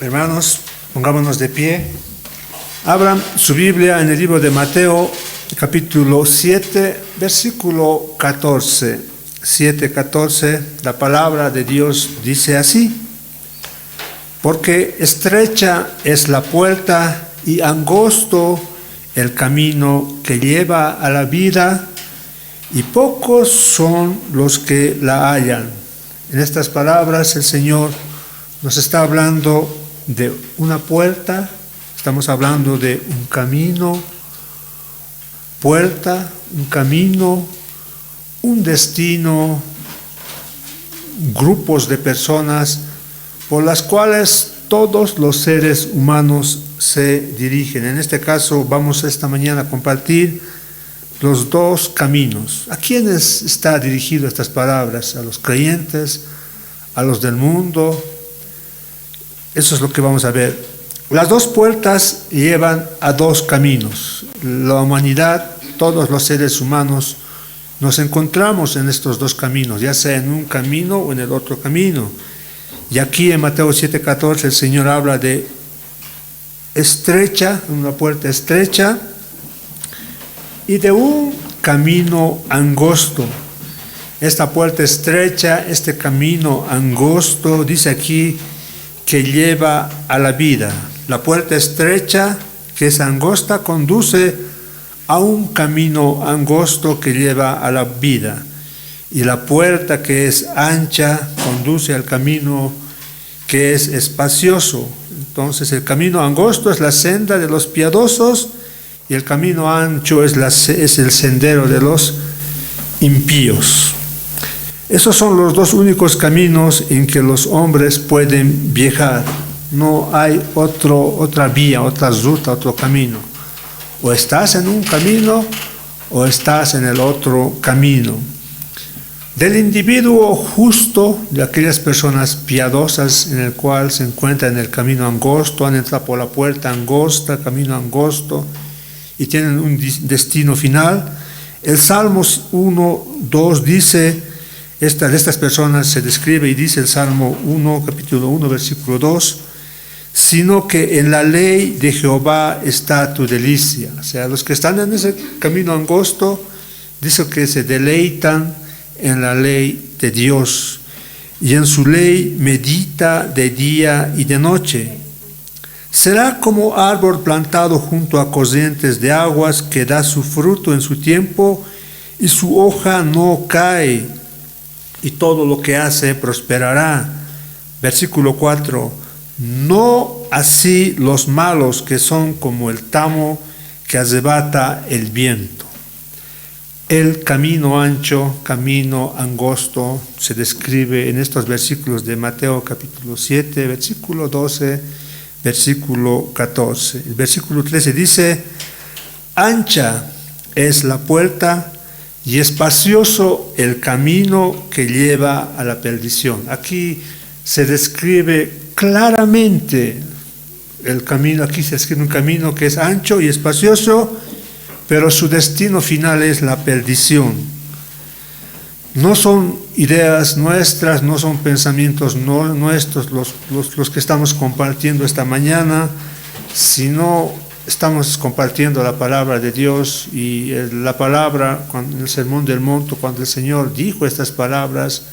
Hermanos, pongámonos de pie. Abran su Biblia en el libro de Mateo, capítulo 7, versículo 14. 7:14, la palabra de Dios dice así: porque estrecha es la puerta y angosto el camino que lleva a la vida, y pocos son los que la hallan. En estas palabras el Señor nos está hablando de una puerta, estamos hablando de un camino, puerta, un camino, un destino, grupos de personas por las cuales todos los seres humanos se dirigen. En este caso vamos esta mañana a compartir los dos caminos. ¿A quiénes está dirigido estas palabras? ¿A los creyentes? ¿A los del mundo? Eso es lo que vamos a ver. Las dos puertas llevan a dos caminos. La humanidad, todos los seres humanos, nos encontramos en estos dos caminos, ya sea en un camino o en el otro camino. Y aquí en Mateo 7:14 el Señor habla de estrecha, una puerta estrecha, y de un camino angosto. Esta puerta estrecha, este camino angosto, dice aquí que lleva a la vida. La puerta estrecha, que es angosta, conduce a un camino angosto que lleva a la vida. Y la puerta que es ancha conduce al camino que es espacioso. Entonces el camino angosto es la senda de los piadosos y el camino ancho es el sendero de los impíos. Esos son los dos únicos caminos en que los hombres pueden viajar. No hay otra vía, otra ruta, otro camino. O estás en un camino o estás en el otro camino. Del individuo justo, de aquellas personas piadosas en el cual se encuentran en el camino angosto, han entrado por la puerta angosta, camino angosto, y tienen un destino final. El Salmos 1:2 dice, de estas personas se describe y dice el Salmo 1, capítulo 1, versículo 2, sino que en la ley de Jehová está tu delicia. O sea, los que están en ese camino angosto, dice que se deleitan en la ley de Dios, y en su ley medita de día y de noche. Será como árbol plantado junto a corrientes de aguas, que da su fruto en su tiempo, y su hoja no cae, y todo lo que hace prosperará. Versículo 4, no así los malos, que son como el tamo que arrebata el viento. El camino ancho, camino angosto, se describe en estos versículos de Mateo capítulo 7, versículo 12, versículo 14. El versículo 13 dice, ancha es la puerta y espacioso el camino que lleva a la perdición. Aquí se describe claramente el camino, aquí se describe un camino que es ancho y espacioso, pero su destino final es la perdición. No son ideas nuestras, no son pensamientos nuestros los que estamos compartiendo esta mañana, sino estamos compartiendo la palabra de Dios, y la palabra, en el Sermón del Monte, cuando el Señor dijo estas palabras,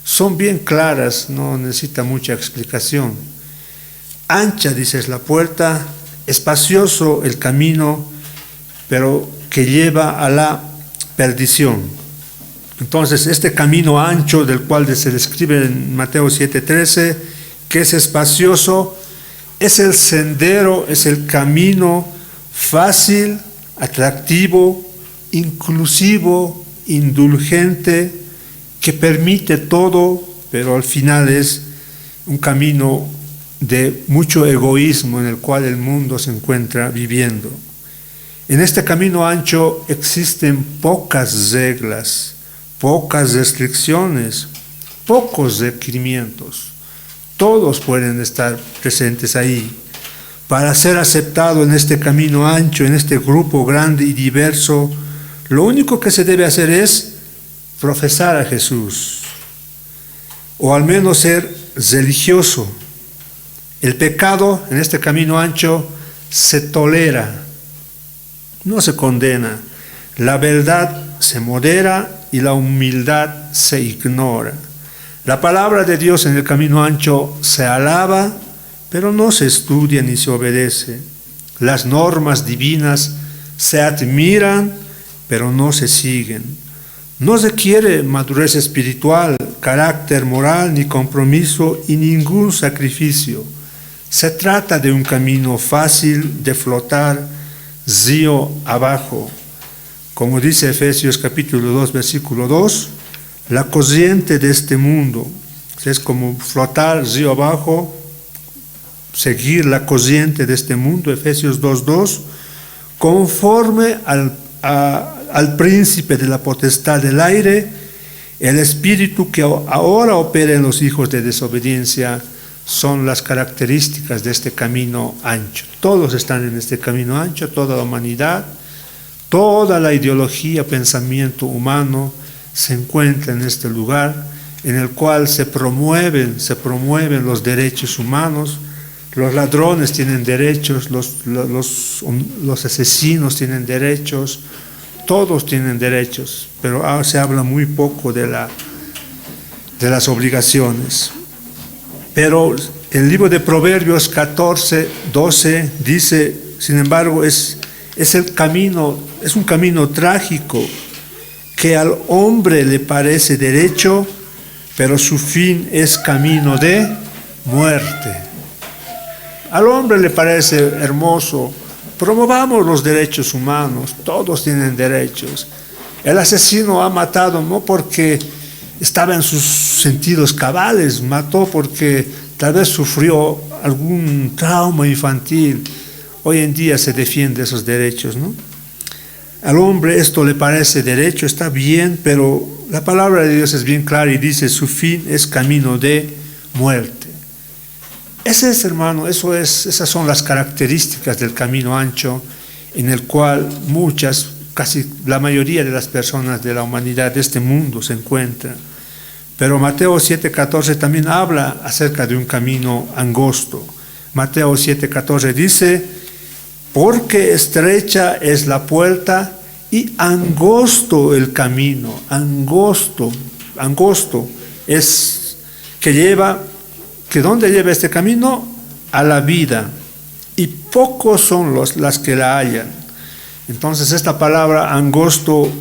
son bien claras, no necesita mucha explicación. Ancha, dices, la puerta, espacioso el camino, pero que lleva a la perdición. Entonces, este camino ancho del cual se describe en Mateo 7:13, que es espacioso, es el sendero, es el camino fácil, atractivo, inclusivo, indulgente, que permite todo, pero al final es un camino de mucho egoísmo en el cual el mundo se encuentra viviendo. En este camino ancho existen pocas reglas, pocas restricciones, pocos requerimientos. Todos pueden estar presentes ahí. Para ser aceptado en este camino ancho, en este grupo grande y diverso, lo único que se debe hacer es profesar a Jesús, o al menos ser religioso. El pecado en este camino ancho se tolera, no se condena. La verdad se modera y la humildad se ignora. La palabra de Dios en el camino ancho se alaba, pero no se estudia ni se obedece. Las normas divinas se admiran, pero no se siguen. No requiere madurez espiritual, carácter moral, ni compromiso y ningún sacrificio. Se trata de un camino fácil de flotar río abajo. Como dice Efesios capítulo 2, versículo 2, la corriente de este mundo es como flotar río abajo, seguir la corriente de este mundo, Efesios 2:2, conforme al príncipe de la potestad del aire, el espíritu que ahora opera en los hijos de desobediencia. Son las características de este camino ancho. Todos están en este camino ancho, toda la humanidad, toda la ideología, pensamiento humano se encuentra en este lugar en el cual se promueven los derechos humanos. Los ladrones tienen derechos, los asesinos tienen derechos, todos tienen derechos, pero ahora se habla muy poco de las obligaciones. Pero el libro de Proverbios 14:12 dice, sin embargo, es un camino trágico, que al hombre le parece derecho, pero su fin es camino de muerte. Al hombre le parece hermoso, promovamos los derechos humanos, todos tienen derechos, El asesino ha matado no porque estaba en sus sentidos cabales, mató porque tal vez sufrió algún trauma infantil. Hoy en día se defiende esos derechos, ¿no? Al hombre esto le parece derecho, está bien, pero la palabra de Dios es bien clara y dice, su fin es camino de muerte. Ese es, hermano, esas son las características del camino ancho en el cual casi la mayoría de las personas de la humanidad de este mundo se encuentran. Pero Mateo 7:14 también habla acerca de un camino angosto. Mateo 7:14 dice, porque estrecha es la puerta y angosto el camino, angosto es que ¿dónde lleva este camino? A la vida, y pocos son las que la hallan. Entonces esta palabra angosto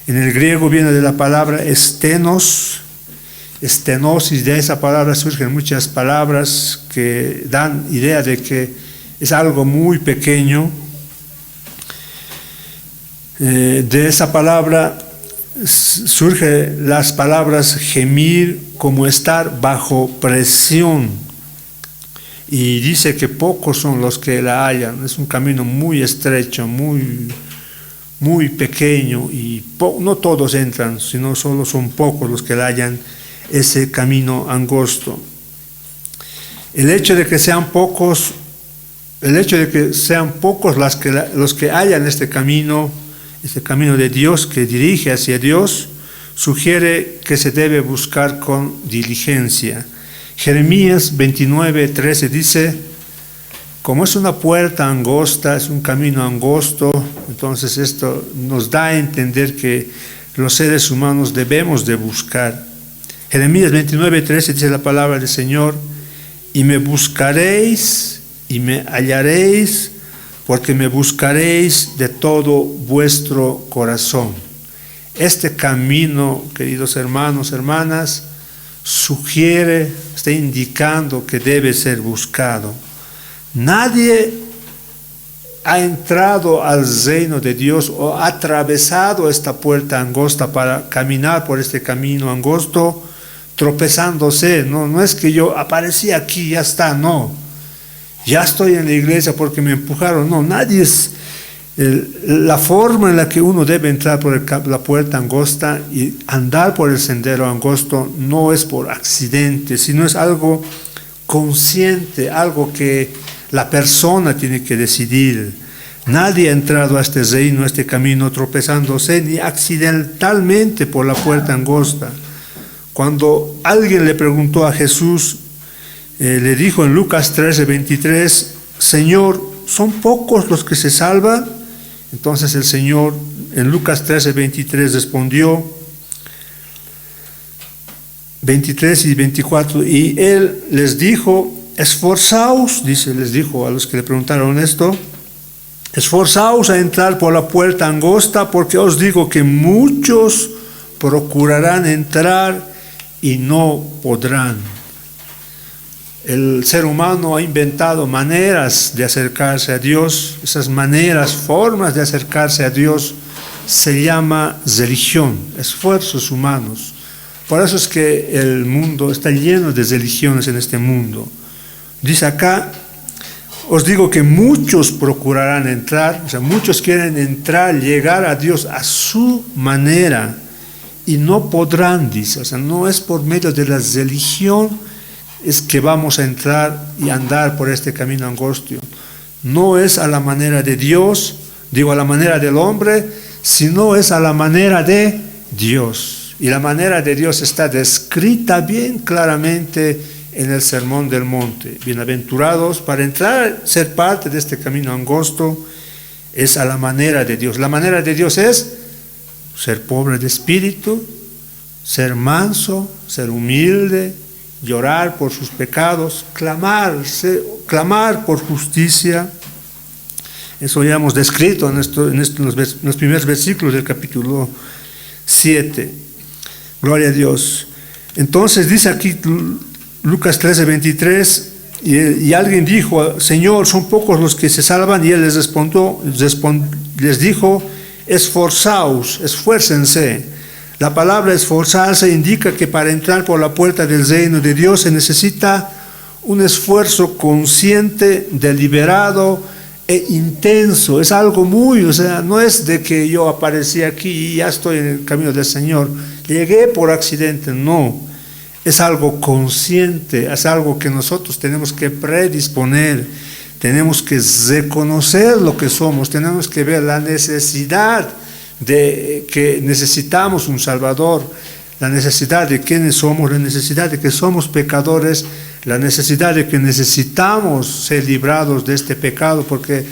en el griego viene de la palabra estenosis, de esa palabra surgen muchas palabras que dan idea de que es algo muy pequeño. De esa palabra surgen las palabras gemir, como estar bajo presión. Y dice que pocos son los que la hallan. Es un camino muy estrecho, muy pequeño, y no todos entran, sino solo son pocos los que la hallan, ese camino angosto. El hecho de que sean pocos los que hallan este camino de Dios que dirige hacia Dios, sugiere que se debe buscar con diligencia. Jeremías 29:13 dice, como es una puerta angosta, es un camino angosto, entonces esto nos da a entender que los seres humanos debemos de buscar. Jeremías 29:13 dice la palabra del Señor, y me buscaréis y me hallaréis, porque me buscaréis de todo vuestro corazón. Este camino, queridos hermanos, hermanas, está indicando que debe ser buscado. Nadie ha entrado al reino de Dios o ha atravesado esta puerta angosta para caminar por este camino angosto tropezándose. No es que yo aparecí aquí, ya está, no. Ya estoy en la iglesia porque me empujaron. No, nadie es... La forma en la que uno debe entrar por la puerta angosta y andar por el sendero angosto no es por accidente, sino es algo consciente, algo que la persona tiene que decidir. Nadie ha entrado a este reino, a este camino, tropezándose ni accidentalmente por la puerta angosta. Cuando alguien le preguntó a Jesús, le dijo en Lucas 13:23, Señor, ¿son pocos los que se salvan? Entonces el Señor en Lucas 13:23 respondió, 23 y 24, y Él les dijo, esforzaos, les dijo a los que le preguntaron esto, esforzaos a entrar por la puerta angosta, porque os digo que muchos procurarán entrar y no podrán. El ser humano ha inventado maneras de acercarse a Dios. Esas maneras, formas de acercarse a Dios se llama religión, esfuerzos humanos. Por eso es que el mundo está lleno de religiones en este mundo. Dice acá, os digo que muchos procurarán entrar, o sea, muchos quieren entrar, llegar a Dios a su manera y no podrán, dice. O sea, no es por medio de la religión es que vamos a entrar y andar por este camino angosto. No es a la manera de Dios, a la manera del hombre, sino es a la manera de Dios. Y la manera de Dios está descrita bien claramente en el Sermón del Monte. Bienaventurados, para entrar, ser parte de este camino angosto, es a la manera de Dios. La manera de Dios es ser pobre de espíritu, ser manso, ser humilde, llorar por sus pecados, clamar por justicia. Eso ya hemos descrito en los primeros versículos del capítulo 7. Gloria a Dios. Entonces dice aquí Lucas 13:23, y alguien dijo, Señor, son pocos los que se salvan, y Él les dijo, esforzaos, esfuércense. La palabra esforzarse indica que para entrar por la puerta del reino de Dios se necesita un esfuerzo consciente, deliberado e intenso. Es algo no es de que yo aparecí aquí y ya estoy en el camino del Señor, llegué por accidente, no. Es algo consciente, es algo que nosotros tenemos que predisponer, tenemos que reconocer lo que somos, tenemos que ver la necesidad de que necesitamos un Salvador, la necesidad de quiénes somos, la necesidad de que somos pecadores, la necesidad de que necesitamos ser librados de este pecado, porque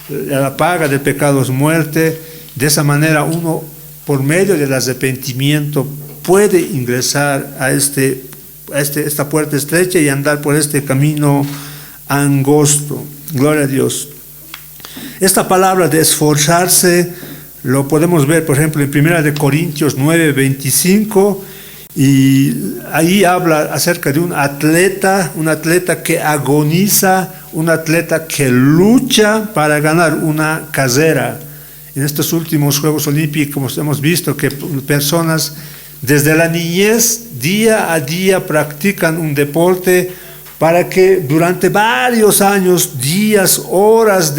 la paga del pecado es muerte. De esa manera uno, por medio del arrepentimiento, puede ingresar a esta puerta estrecha y andar por este camino angosto. Gloria a Dios. Esta palabra de esforzarse lo podemos ver, por ejemplo, en 1 Corintios 9:25, y ahí habla acerca de un atleta que agoniza, un atleta que lucha para ganar una carrera. En estos últimos Juegos Olímpicos hemos visto que personas desde la niñez, día a día, practican un deporte para que durante varios años, días, horas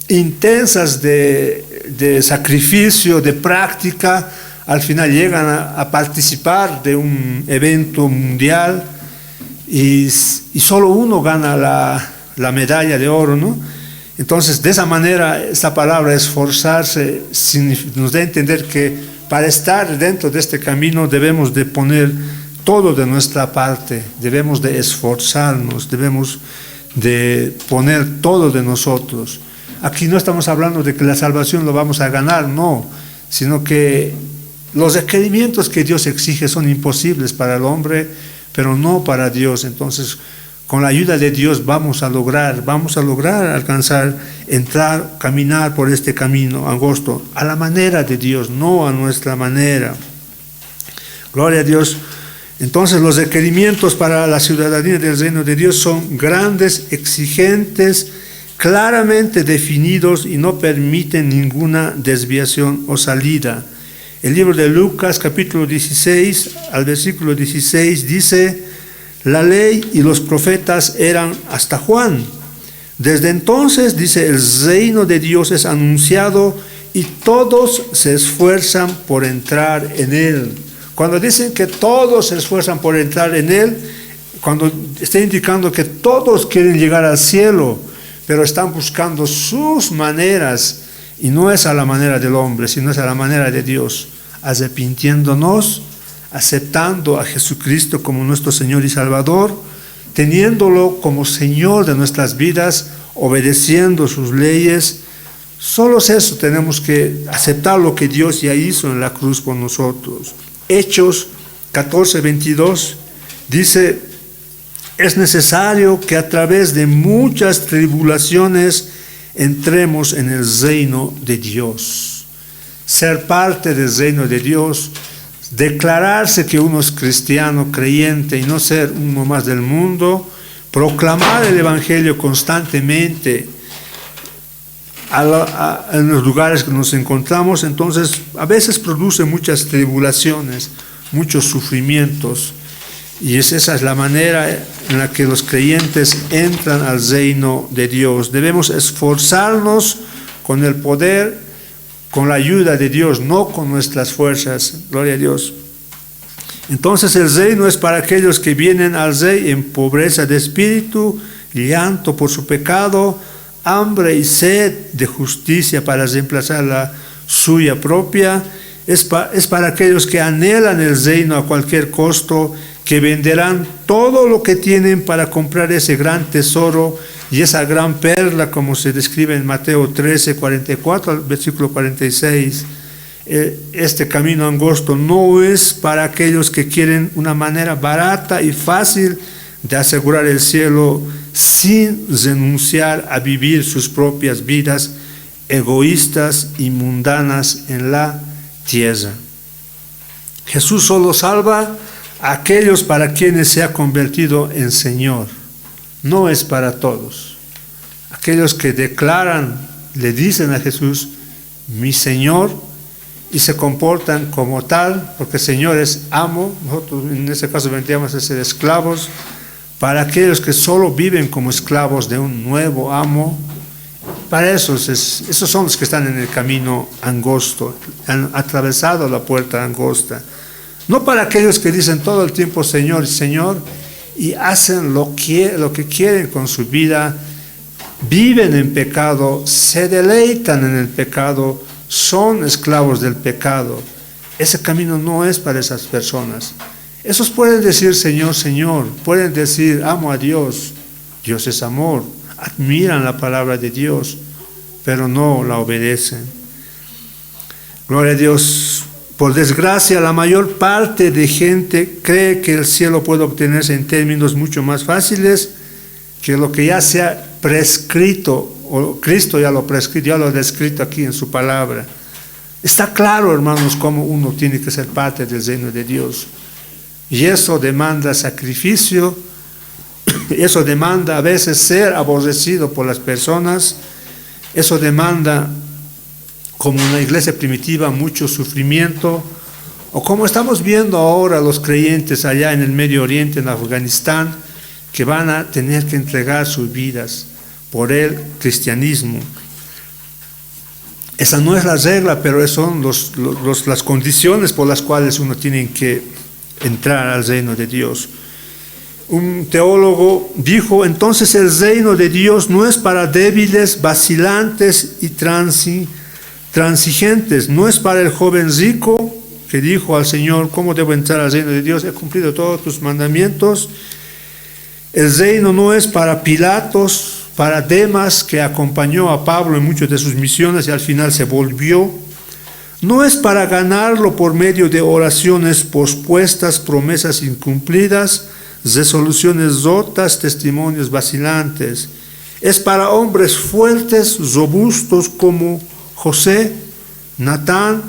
intensas de sacrificio, de práctica, al final llegan a participar de un evento mundial y solo uno gana la medalla de oro, ¿no? Entonces, de esa manera, esta palabra esforzarse nos da a entender que para estar dentro de este camino debemos de poner todo de nuestra parte, debemos de esforzarnos, debemos de poner todo de nosotros. Aquí no estamos hablando de que la salvación lo vamos a ganar, no, sino que los requerimientos que Dios exige son imposibles para el hombre, pero no para Dios. Entonces, con la ayuda de Dios vamos a lograr alcanzar, entrar, caminar por este camino angosto, a la manera de Dios, no a nuestra manera. Gloria a Dios. Entonces, los requerimientos para la ciudadanía del reino de Dios son grandes, exigentes, claramente definidos y no permiten ninguna desviación o salida. El libro de Lucas, capítulo 16, al versículo 16, dice: la ley y los profetas eran hasta Juan. Desde entonces, dice, el reino de Dios es anunciado y todos se esfuerzan por entrar en él. Cuando dicen que todos se esfuerzan por entrar en él, cuando está indicando que todos quieren llegar al cielo, pero están buscando sus maneras, y no es a la manera del hombre, sino es a la manera de Dios, arrepintiéndonos, aceptando a Jesucristo como nuestro Señor y Salvador, teniéndolo como Señor de nuestras vidas, obedeciendo sus leyes. Solo es eso, tenemos que aceptar lo que Dios ya hizo en la cruz por nosotros. Hechos 14:22 dice: es necesario que a través de muchas tribulaciones entremos en el reino de Dios. Ser parte del reino de Dios, declararse que uno es cristiano, creyente, y no ser uno más del mundo, proclamar el Evangelio constantemente en los lugares que nos encontramos. Entonces, a veces produce muchas tribulaciones, muchos sufrimientos, y esa es la manera en la que los creyentes entran al reino de Dios. Debemos esforzarnos con el poder, con la ayuda de Dios, no con nuestras fuerzas. Gloria a Dios. Entonces el reino es para aquellos que vienen al Rey en pobreza de espíritu, llanto por su pecado, hambre y sed de justicia para reemplazar la suya propia. Es para aquellos que anhelan el reino a cualquier costo, que venderán todo lo que tienen para comprar ese gran tesoro y esa gran perla, como se describe en Mateo 13:44 al versículo 46. Este camino angosto no es para aquellos que quieren una manera barata y fácil de asegurar el cielo sin renunciar a vivir sus propias vidas egoístas y mundanas en la tierra. Jesús solo salva a aquellos para quienes se ha convertido en Señor. No es para todos. Aquellos que declaran, le dicen a Jesús: mi Señor, y se comportan como tal, porque el Señor es amo. Nosotros en este caso vendríamos a ser esclavos. Para aquellos que solo viven como esclavos de un nuevo amo, para esos son los que están en el camino angosto, han atravesado la puerta angosta. No para aquellos que dicen todo el tiempo Señor, Señor, y hacen lo que quieren con su vida, viven en pecado, se deleitan en el pecado, son esclavos del pecado. Ese camino no es para esas personas. Esos pueden decir Señor, Señor, pueden decir amo a Dios, Dios es amor, admiran la palabra de Dios, pero no la obedecen. Gloria a Dios. Por desgracia, la mayor parte de gente cree que el cielo puede obtenerse en términos mucho más fáciles que lo que ya se ha prescrito, o Cristo ya lo prescrito, ya lo ha descrito aquí en su palabra. Está claro, hermanos, cómo uno tiene que ser parte del reino de Dios. Y eso demanda sacrificio, eso demanda a veces ser aborrecido por las personas, eso demanda, como en la iglesia primitiva, mucho sufrimiento, o como estamos viendo ahora los creyentes allá en el Medio Oriente, en Afganistán, que van a tener que entregar sus vidas por el cristianismo. Esa no es la regla, pero son las condiciones por las cuales uno tiene que entrar al reino de Dios. Un teólogo dijo, entonces el reino de Dios no es para débiles, vacilantes y transigentes, no es para el joven rico que dijo al Señor, ¿cómo debo entrar al reino de Dios? He cumplido todos tus mandamientos. El reino no es para Pilatos, para Demas, que acompañó a Pablo en muchas de sus misiones y al final se volvió. No es para ganarlo por medio de oraciones pospuestas, promesas incumplidas, resoluciones rotas, testimonios vacilantes. Es para hombres fuertes, robustos como José, Natán,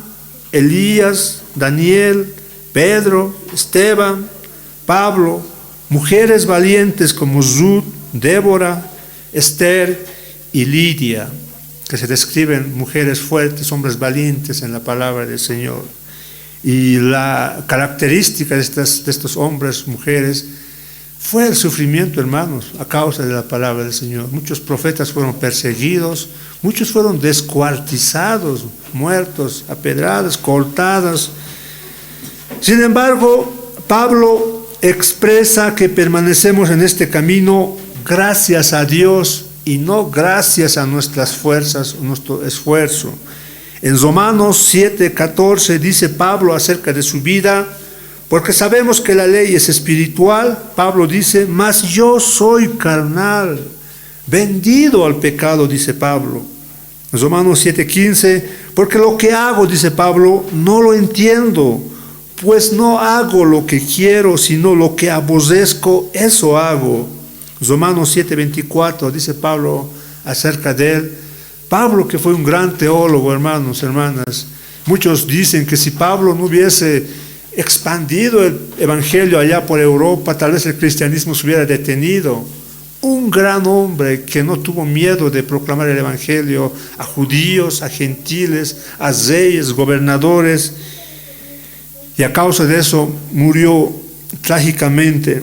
Elías, Daniel, Pedro, Esteban, Pablo, mujeres valientes como Ruth, Débora, Esther y Lidia, que se describen mujeres fuertes, hombres valientes en la palabra del Señor. Y la característica de estos hombres, mujeres, fue el sufrimiento, hermanos, a causa de la palabra del Señor. Muchos profetas fueron perseguidos, muchos fueron descuartizados, muertos, apedrados, cortados. Sin embargo, Pablo expresa que permanecemos en este camino gracias a Dios y no gracias a nuestras fuerzas, nuestro esfuerzo. En Romanos 7:14 dice Pablo acerca de su vida, porque sabemos que la ley es espiritual, Pablo dice, mas yo soy carnal, vendido al pecado, dice Pablo. En Romanos 7:15, porque lo que hago, dice Pablo, no lo entiendo, pues no hago lo que quiero, sino lo que aborrezco, eso hago. Romanos 7:24, dice Pablo acerca de él. Pablo, que fue un gran teólogo, hermanos, hermanas. Muchos dicen que si Pablo no hubiese expandido el evangelio allá por Europa, tal vez el cristianismo se hubiera detenido. Un gran hombre que no tuvo miedo de proclamar el evangelio a judíos, a gentiles, a reyes, gobernadores, y a causa de eso murió trágicamente.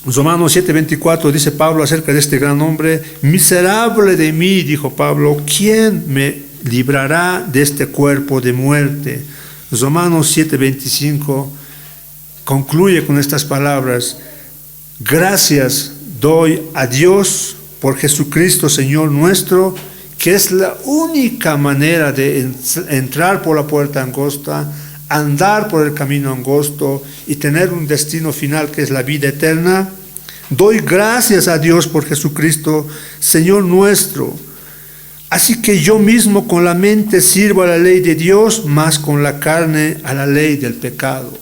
Romanos 7:24 dice Pablo acerca de este gran hombre, miserable de mí, dijo Pablo, ¿quién me librará de este cuerpo de muerte? Romanos 7:25 concluye con estas palabras, gracias doy a Dios por Jesucristo Señor nuestro, que es la única manera de entrar por la puerta angosta, andar por el camino angosto y tener un destino final que es la vida eterna. Doy gracias a Dios por Jesucristo, Señor nuestro. Así que yo mismo con la mente sirvo a la ley de Dios, más con la carne a la ley del pecado.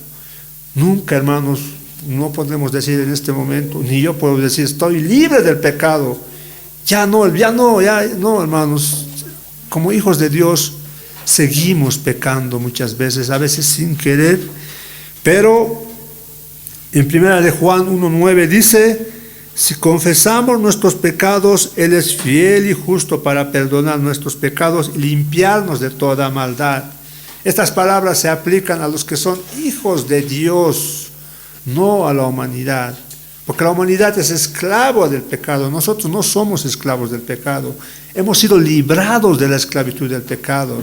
Nunca, hermanos, no podemos decir en este momento, ni yo puedo decir, estoy libre del pecado. Ya no, hermanos. Como hijos de Dios, seguimos pecando muchas veces, a veces sin querer, pero en 1 de Juan 1:9 dice, Si confesamos nuestros pecados, Él es fiel y justo para perdonar nuestros pecados y limpiarnos de toda maldad. Estas palabras se aplican a los que son hijos de Dios, no a la humanidad. Porque la humanidad es esclavo del pecado. Nosotros no somos esclavos del pecado. Hemos sido librados de la esclavitud del pecado.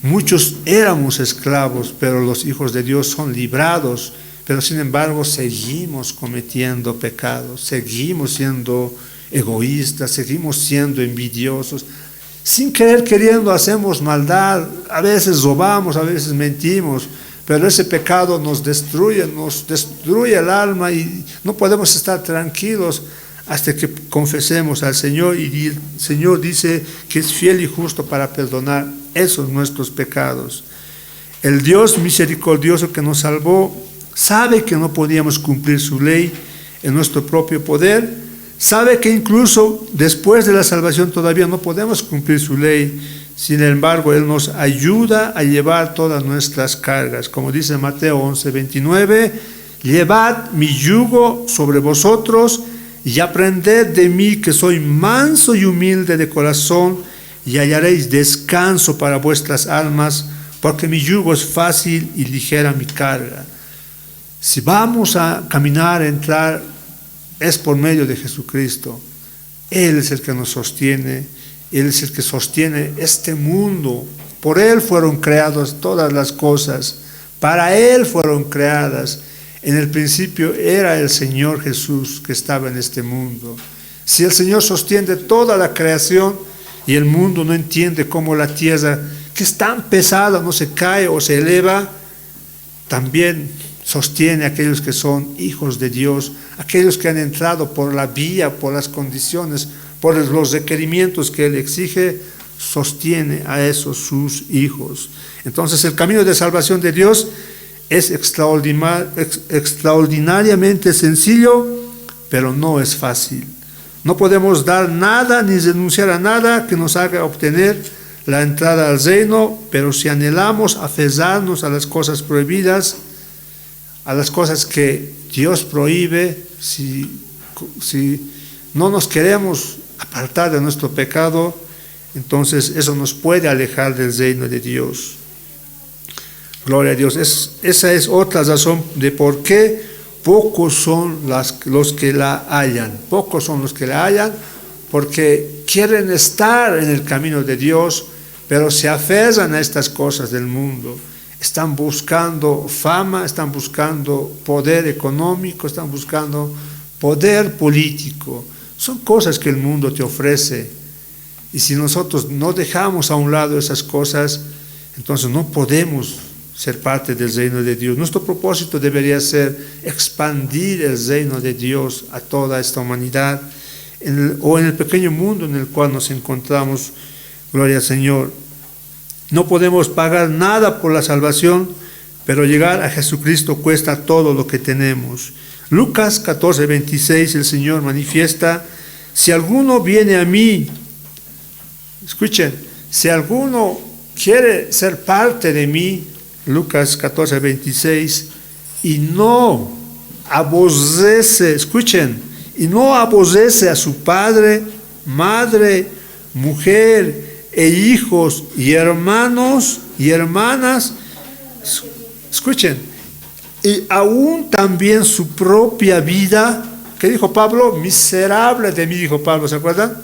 Muchos éramos esclavos, pero los hijos de Dios son librados. Pero sin embargo seguimos cometiendo pecados, seguimos siendo egoístas, seguimos siendo envidiosos. Sin querer queriendo hacemos maldad, a veces robamos, a veces mentimos, pero ese pecado nos destruye el alma y no podemos estar tranquilos hasta que confesemos al Señor, y el Señor dice que es fiel y justo para perdonar esos nuestros pecados. El Dios misericordioso que nos salvó sabe que no podíamos cumplir su ley en nuestro propio poder, sabe que incluso después de la salvación todavía no podemos cumplir su ley. Sin embargo, Él nos ayuda a llevar todas nuestras cargas. Como dice Mateo 11:29, llevad mi yugo sobre vosotros y aprended de mí, que soy manso y humilde de corazón, y hallaréis descanso para vuestras almas, porque mi yugo es fácil y ligera mi carga. Si vamos a caminar, a entrar, es por medio de Jesucristo. Él es el que nos sostiene, Él es el que sostiene este mundo. Por Él fueron creadas todas las cosas, para Él fueron creadas. En el principio era el Señor Jesús que estaba en este mundo. Si el Señor sostiene toda la creación y el mundo no entiende cómo la tierra, que es tan pesada, no se cae o se eleva, también sostiene a aquellos que son hijos de Dios, aquellos que han entrado por la vía, por las condiciones, por los requerimientos que Él exige, sostiene a esos sus hijos. Entonces el camino de salvación de Dios es extraordinariamente sencillo, pero no es fácil. No podemos dar nada ni renunciar a nada que nos haga obtener la entrada al reino, pero si anhelamos aferrarnos a las cosas prohibidas, a las cosas que Dios prohíbe, si no nos queremos apartar de nuestro pecado, entonces eso nos puede alejar del reino de Dios. Gloria a Dios. Esa es otra razón de por qué pocos son los que la hallan. Pocos son los que la hallan, porque quieren estar en el camino de Dios, pero se aferran a estas cosas del mundo. Están buscando fama, están buscando poder económico, están buscando poder político. Son cosas que el mundo te ofrece. Y si nosotros no dejamos a un lado esas cosas, entonces no podemos ser parte del reino de Dios. Nuestro propósito debería ser expandir el reino de Dios a toda esta humanidad, o en el pequeño mundo en el cual nos encontramos. Gloria al Señor. No podemos pagar nada por la salvación, pero llegar a Jesucristo cuesta todo lo que tenemos. Lucas 14:26, el Señor manifiesta: si alguno viene a mí, escuchen, si alguno quiere ser parte de mí, Lucas 14:26, y no aborrece, escuchen, y no aborrece a su padre, madre, mujer, e hijos y hermanos y hermanas, escuchen, y aún también su propia vida, ¿qué dijo Pablo? Miserable de mí, dijo Pablo, ¿se acuerdan?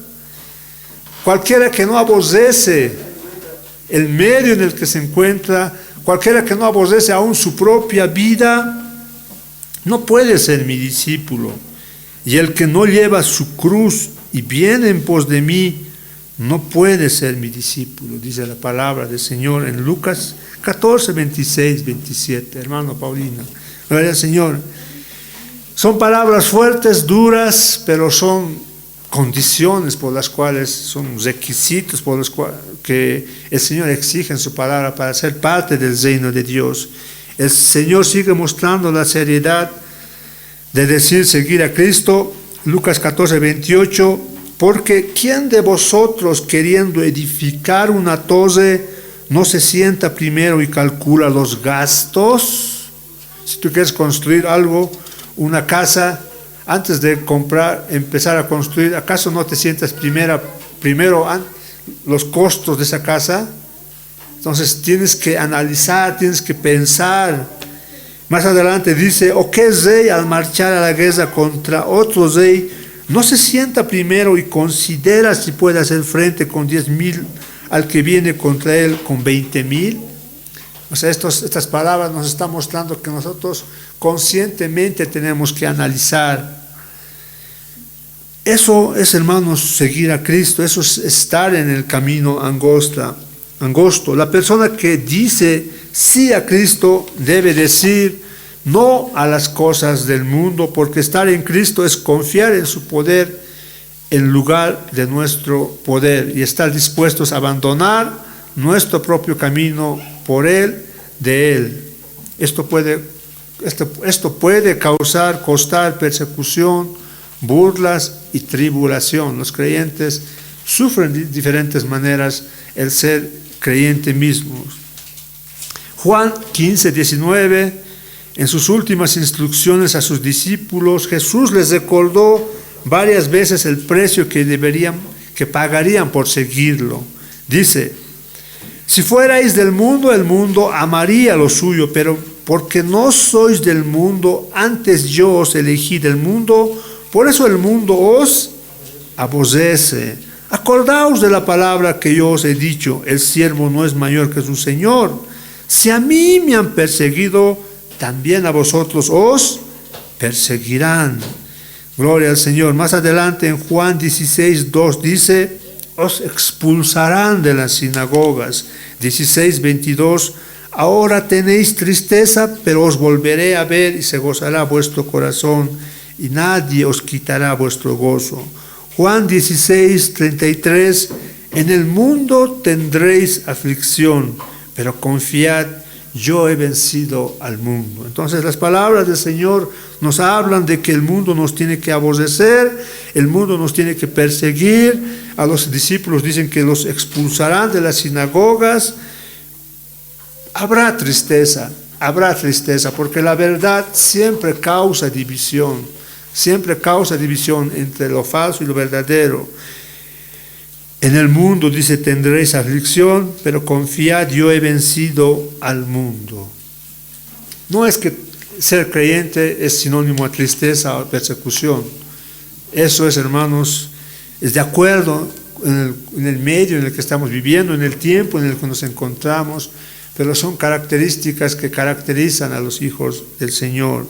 Cualquiera que no aborrece el medio en el que se encuentra, cualquiera que no aborrece aún su propia vida, no puede ser mi discípulo. Y el que no lleva su cruz y viene en pos de mí, no puede ser mi discípulo, dice la palabra del Señor en Lucas 14, 26, 27. Hermano Paulino, gloria al Señor. Son palabras fuertes, duras, pero son condiciones por las cuales, son requisitos por los cuales que el Señor exige en su palabra para ser parte del reino de Dios. El Señor sigue mostrando la seriedad de decir seguir a Cristo. Lucas 14, 28. Porque ¿quién de vosotros, queriendo edificar una torre, no se sienta primero y calcula los gastos? Si tú quieres construir algo, una casa, antes de comprar, empezar a construir, ¿acaso no te sientas primero los costos de esa casa? Entonces tienes que analizar, tienes que pensar. Más adelante dice, ¿o qué rey al marchar a la guerra contra otro rey no se sienta primero y considera si puede hacer frente con 10,000 al que viene contra él con 20,000? O sea, estas palabras nos están mostrando que nosotros conscientemente tenemos que analizar. Eso es, hermanos, seguir a Cristo, eso es estar en el camino angosto. La persona que dice sí a Cristo debe decir no a las cosas del mundo, porque estar en Cristo es confiar en su poder en lugar de nuestro poder y estar dispuestos a abandonar nuestro propio camino por Él, de Él. Esto puede costar persecución, burlas y tribulación. Los creyentes sufren de diferentes maneras el ser creyente mismos. Juan 15:19, en sus últimas instrucciones a sus discípulos, Jesús les recordó varias veces el precio que pagarían por seguirlo. Dice, si fuerais del mundo, el mundo amaría lo suyo, pero porque no sois del mundo, antes yo os elegí del mundo, por eso el mundo os aborrece. Acordaos de la palabra que yo os he dicho, el siervo no es mayor que su Señor. Si a mí me han perseguido, también a vosotros os perseguirán. Gloria al Señor. Más adelante en Juan 16:2 dice, os expulsarán de las sinagogas. 16:22, ahora tenéis tristeza, pero os volveré a ver y se gozará vuestro corazón y nadie os quitará vuestro gozo. Juan 16:33, en el mundo tendréis aflicción, pero confiad, yo he vencido al mundo. Entonces las palabras del Señor nos hablan de que el mundo nos tiene que aborrecer, el mundo nos tiene que perseguir. A los discípulos dicen que los expulsarán de las sinagogas. Habrá tristeza, porque la verdad siempre causa división entre lo falso y lo verdadero. En el mundo, dice, tendréis aflicción, pero confiad, yo he vencido al mundo. No es que ser creyente es sinónimo a tristeza o persecución. Eso es, hermanos, es de acuerdo en el medio en el que estamos viviendo, en el tiempo en el que nos encontramos, pero son características que caracterizan a los hijos del Señor.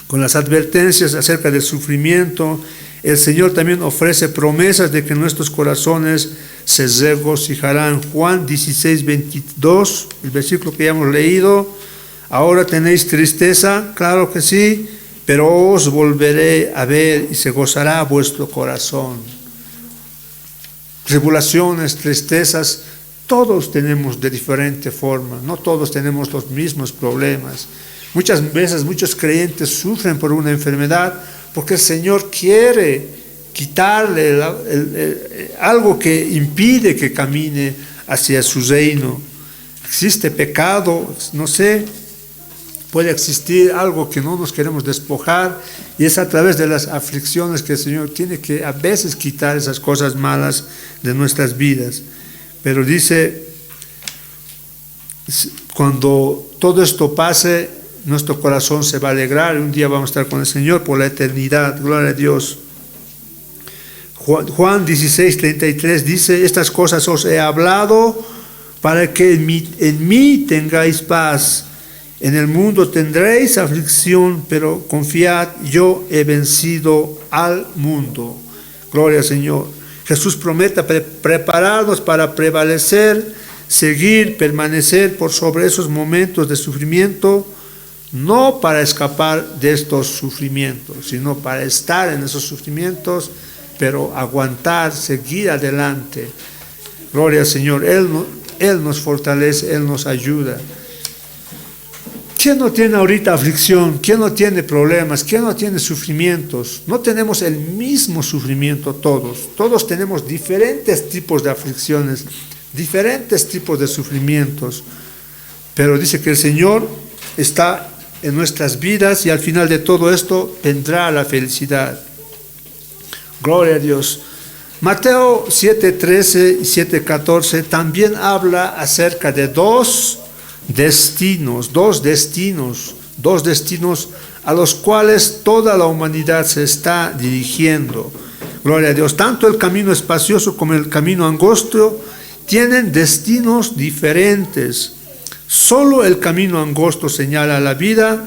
Con las advertencias acerca del sufrimiento, el Señor también ofrece promesas de que nuestros corazones se regocijarán. Juan 16:22, el versículo que ya hemos leído. Ahora tenéis tristeza, claro que sí, pero os volveré a ver y se gozará vuestro corazón. Tribulaciones, tristezas, todos tenemos de diferente forma, no todos tenemos los mismos problemas. Muchas veces muchos creyentes sufren por una enfermedad porque el Señor quiere quitarle algo que impide que camine hacia su reino. Existe pecado, no sé, puede existir algo que no nos queremos despojar y es a través de las aflicciones que el Señor tiene que a veces quitar esas cosas malas de nuestras vidas. Pero dice, cuando todo esto pase, nuestro corazón se va a alegrar y un día vamos a estar con el Señor por la eternidad. Gloria a Dios. Juan 16:33 dice, estas cosas os he hablado para que en mí tengáis paz. En el mundo tendréis aflicción, pero confiad, yo he vencido al mundo. Gloria al Señor. Jesús promete prepararnos para prevalecer, seguir, permanecer por sobre esos momentos de sufrimiento, no para escapar de estos sufrimientos, sino para estar en esos sufrimientos, pero aguantar, seguir adelante. Gloria al Señor. Él nos fortalece, Él nos ayuda. ¿Quién no tiene ahorita aflicción? ¿Quién no tiene problemas? ¿Quién no tiene sufrimientos? No tenemos el mismo sufrimiento todos. Todos tenemos diferentes tipos de aflicciones, diferentes tipos de sufrimientos. Pero dice que el Señor está en nuestras vidas y al final de todo esto vendrá la felicidad. Gloria a Dios. Mateo 7:13 y 7:14 también habla acerca de dos destinos a los cuales toda la humanidad se está dirigiendo. Gloria a Dios. Tanto el camino espacioso como el camino angosto tienen destinos diferentes. Solo el camino angosto señala la vida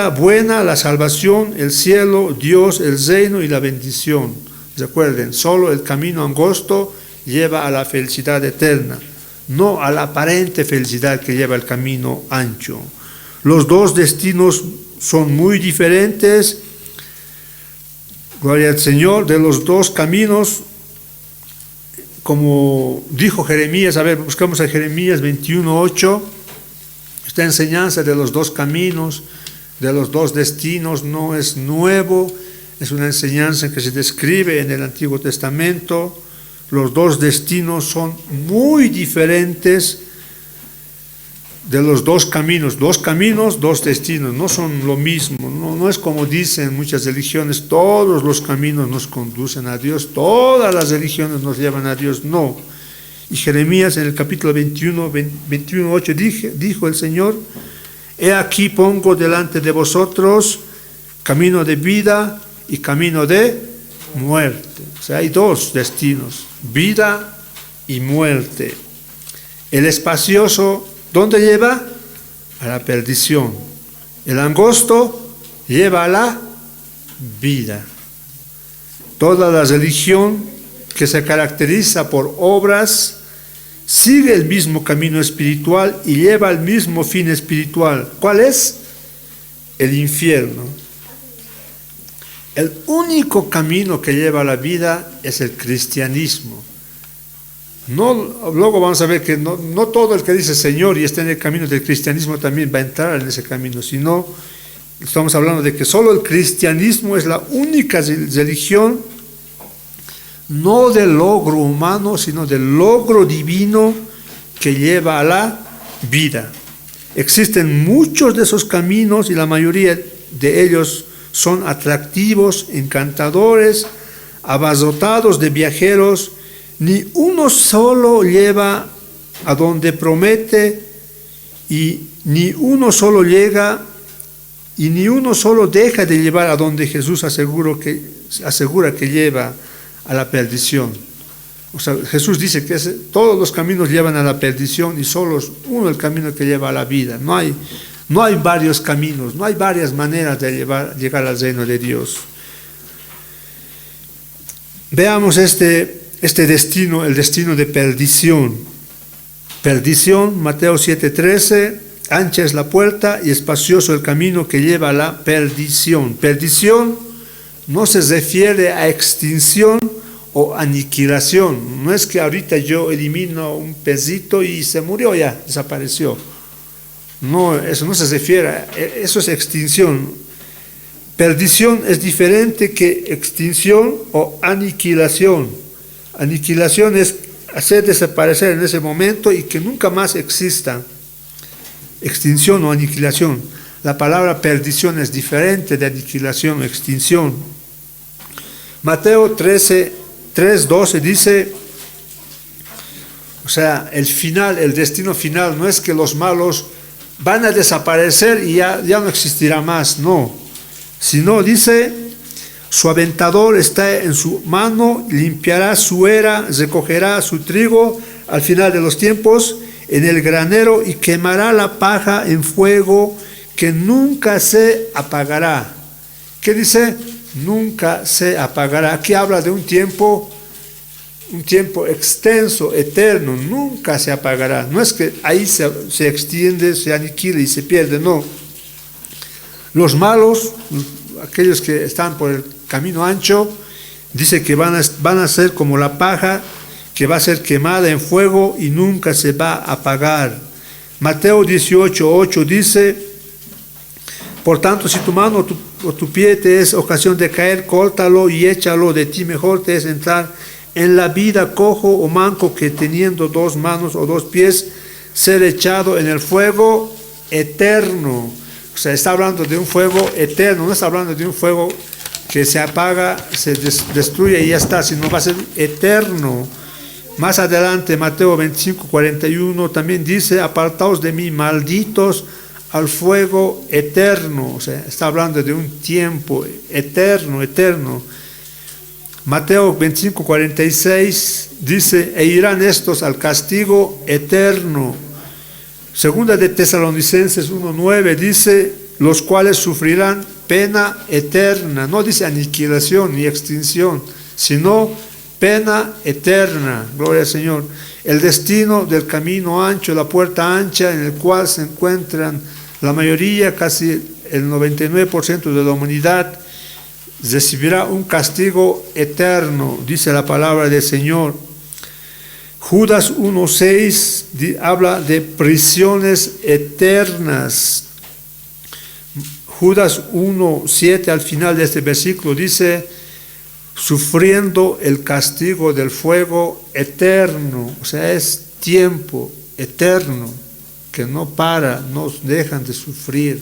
buena, la salvación, el cielo, Dios, el reino y la bendición. Recuerden, solo el camino angosto lleva a la felicidad eterna, no a la aparente felicidad que lleva el camino ancho. Los dos destinos son muy diferentes. Gloria al Señor. De los dos caminos, como dijo Jeremías, a ver, buscamos a Jeremías 21:8, esta enseñanza de los dos caminos, de los dos destinos, no es nuevo, es una enseñanza que se describe en el Antiguo Testamento. Los dos destinos son muy diferentes de los dos caminos, dos destinos, no son lo mismo, no es como dicen muchas religiones, todos los caminos nos conducen a Dios, todas las religiones nos llevan a Dios, no. Y Jeremías en el capítulo 21:8 dijo el Señor: he aquí pongo delante de vosotros camino de vida y camino de muerte. O sea, hay dos destinos, vida y muerte. El espacioso, ¿dónde lleva? A la perdición. El angosto lleva a la vida. Toda la religión que se caracteriza por obras sigue el mismo camino espiritual y lleva al mismo fin espiritual. ¿Cuál es? El infierno. El único camino que lleva a la vida es el cristianismo. Luego vamos a ver que no todo el que dice Señor y está en el camino del cristianismo también va a entrar en ese camino, sino estamos hablando de que solo el cristianismo es la única religión, no del logro humano, sino del logro divino que lleva a la vida. Existen muchos de esos caminos y la mayoría de ellos son atractivos, encantadores, abarrotados de viajeros. Ni uno solo lleva a donde promete y ni uno solo llega y ni uno solo deja de llevar a donde Jesús asegura que lleva a la perdición. O sea, Jesús dice que todos los caminos llevan a la perdición y solo es uno el camino que lleva a la vida. No hay varios caminos, no hay varias maneras de llegar al reino de Dios. Veamos este destino, el destino de perdición. Perdición, Mateo 7:13, ancha es la puerta y espacioso el camino que lleva a la perdición. Perdición no se refiere a extinción o aniquilación. No es que ahorita yo elimino un pesito y se murió ya, desapareció. No, eso no se refiere, eso es extinción. Perdición es diferente que extinción o aniquilación. Aniquilación es hacer desaparecer en ese momento y que nunca más exista. Extinción o aniquilación. La palabra perdición es diferente de aniquilación o extinción. Mateo 3:12 dice, o sea, el destino final no es que los malos van a desaparecer y ya no existirá más, no. Sino dice, su aventador está en su mano, limpiará su era, recogerá su trigo al final de los tiempos en el granero y quemará la paja en fuego que nunca se apagará. ¿Qué dice? Nunca se apagará. Aquí habla de un tiempo extenso, eterno, nunca se apagará. No es que ahí se extiende, se aniquila y se pierde, no. Los malos, aquellos que están por el camino ancho, dice que van a ser como la paja que va a ser quemada en fuego y nunca se va a apagar. Mateo 18:8 dice, por tanto, si tu mano o tu pie te es ocasión de caer, córtalo y échalo de ti, mejor te es entrar en la vida cojo o manco que teniendo 2 manos o 2 pies ser echado en el fuego. eterno. O sea, está hablando de un fuego eterno, no está hablando de un fuego que se apaga, se destruye y ya está, sino va a ser eterno. Más adelante, Mateo 25:41 también dice: apartaos de mí, malditos, al fuego eterno. O sea, está hablando de un tiempo eterno, eterno. Mateo 25:46 dice: e irán estos al castigo eterno. Segunda de Tesalonicenses 1:9 dice: los cuales sufrirán pena eterna. No dice aniquilación ni extinción, sino pena eterna. Gloria al Señor. El destino del camino ancho, la puerta ancha en el cual se encuentran la mayoría, casi el 99% de la humanidad, recibirá un castigo eterno, dice la palabra del Señor. Judas 1:6 habla de prisiones eternas. Judas 1:7 al final de este versículo dice: sufriendo el castigo del fuego eterno. O sea, es tiempo eterno que no para, no dejan de sufrir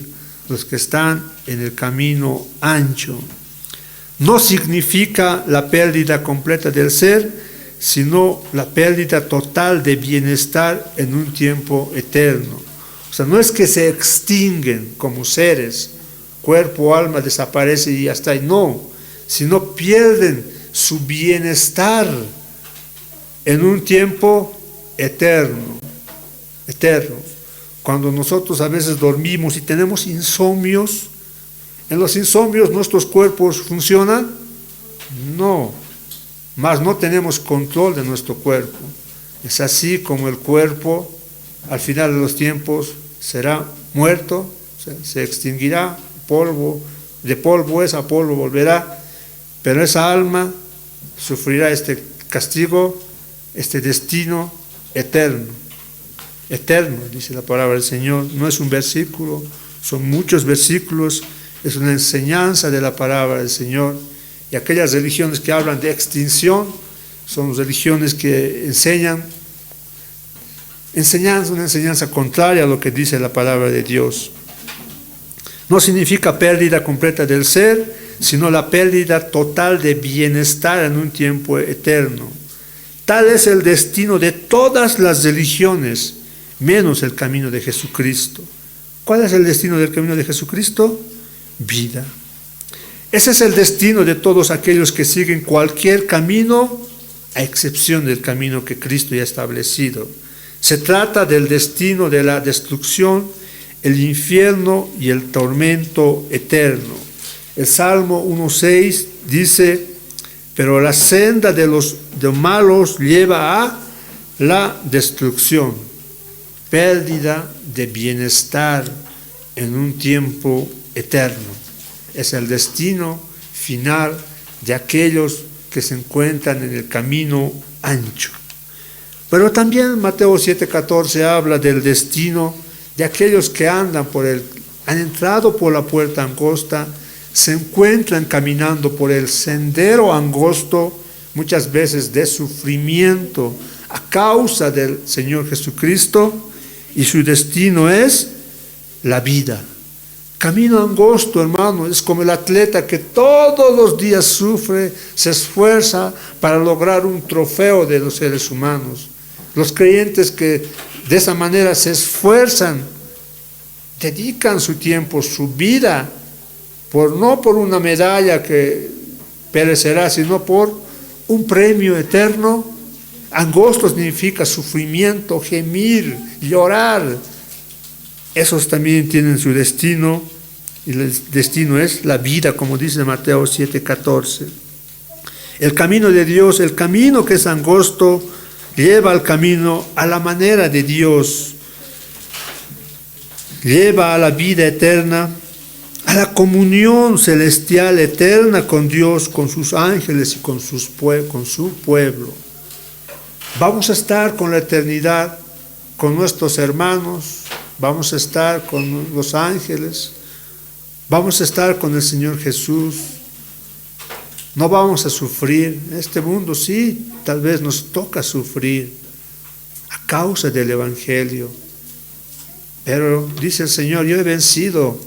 los que están en el camino ancho. No significa la pérdida completa del ser, sino la pérdida total de bienestar en un tiempo eterno. O sea, no es que se extinguen como seres, cuerpo, alma desaparece y ya está, no, sino pierden su bienestar en un tiempo eterno, eterno. Cuando nosotros a veces dormimos y tenemos insomnios, ¿en los insomnios nuestros cuerpos funcionan? No, mas no tenemos control de nuestro cuerpo. Es así como el cuerpo al final de los tiempos será muerto, se extinguirá, polvo, de polvo es, a polvo volverá, pero esa alma sufrirá este castigo, este destino eterno. Eterno, dice la palabra del Señor. No es un versículo, son muchos versículos, es una enseñanza de la palabra del Señor. Y aquellas religiones que hablan de extinción son religiones que enseñan una enseñanza contraria a lo que dice la palabra de Dios. No significa pérdida completa del ser, sino la pérdida total de bienestar en un tiempo eterno. Tal es el destino de todas las religiones, menos el camino de Jesucristo. ¿Cuál es el destino del camino de Jesucristo? Vida. Ese es el destino de todos aquellos que siguen cualquier camino, a excepción del camino que Cristo ya ha establecido. Se trata del destino de la destrucción, el infierno y el tormento eterno. El Salmo 1:6 dice: pero la senda de los malos lleva a la destrucción, pérdida de bienestar en un tiempo eterno. Es el destino final de aquellos que se encuentran en el camino ancho. Pero también Mateo 7:14 habla del destino de aquellos que han entrado por la puerta angosta, se encuentran caminando por el sendero angosto, muchas veces de sufrimiento a causa del Señor Jesucristo, y su destino es la vida. Camino angosto, hermano, es como el atleta que todos los días sufre, se esfuerza para lograr un trofeo de los seres humanos. Los creyentes que de esa manera se esfuerzan, dedican su tiempo, su vida, no por una medalla que perecerá, sino por un premio eterno. Angosto significa sufrimiento, gemir, llorar. Esos también tienen su destino, y el destino es la vida, como dice Mateo 7:14. El camino de Dios, el camino que es angosto, lleva al camino a la manera de Dios, lleva a la vida eterna, a la comunión celestial eterna con Dios, con sus ángeles y con su pueblo. Vamos a estar con la eternidad, con nuestros hermanos, vamos a estar con los ángeles, vamos a estar con el Señor Jesús. No vamos a sufrir. En este mundo sí, tal vez nos toca sufrir a causa del Evangelio. Pero dice el Señor, yo he vencido,